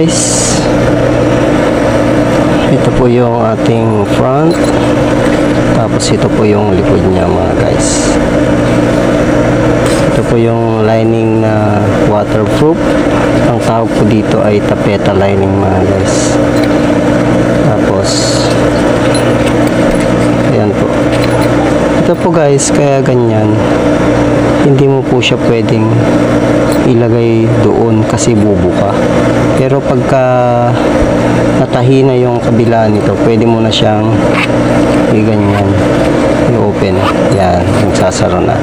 guys, ito po yung ating front, tapos ito po yung likod niya mga guys. Ito po yung lining na waterproof. Ang tawag po dito ay tapeta lining mga guys. Tapos ayan po. Ito po guys, kaya ganyan, hindi mo po siya pwedeng ilagay doon kasi bubuka. Pero pagka natahi na yung kabila nito, pwede mo na siyang ganyan i-open. Yan, nagsasara na.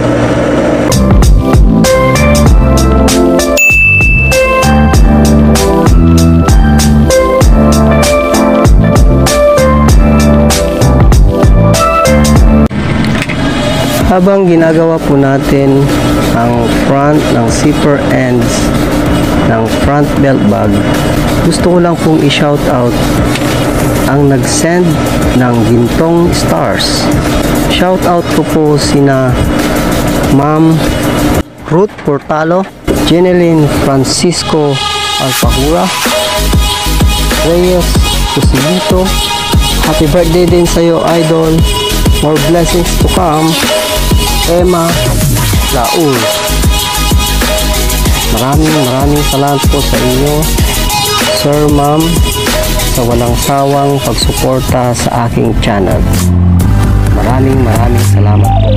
Habang ginagawa po natin ang front ng zipper ends ng front belt bag, gusto ko lang pong i-shout out ang nag-send ng gintong stars. Shout out ko po sina Ma'am Ruth Portalo, Jeneline Francisco Alpahura, Reyes Cusilito. Happy birthday din sa'yo, idol. More blessings to come. Emma Laul. Maraming salamat po sa inyo, sir, ma'am, sa walang sawang pagsuporta sa aking channel. Maraming salamat po.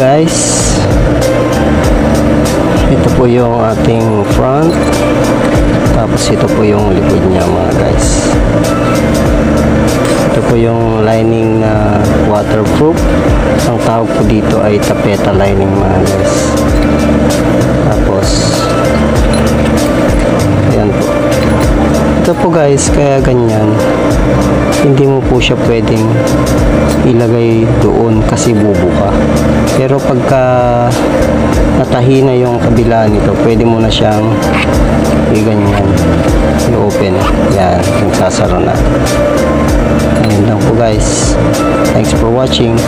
Guys, ito po yung ating front, tapos ito po yung likod niya mga guys. Ito po yung lining na waterproof. Ang tawag po dito ay tapeta lining mga guys. Tapos ayan po. Ito po guys, kaya ganyan, hindi mo po siya pwedeng ilagay doon kasi bubuka. Pero pagka natahi na yung kabila nito, pwede mo na siyang ganyan i-open. Yan, nagsasara na. Ayun lang po guys. Thanks for watching.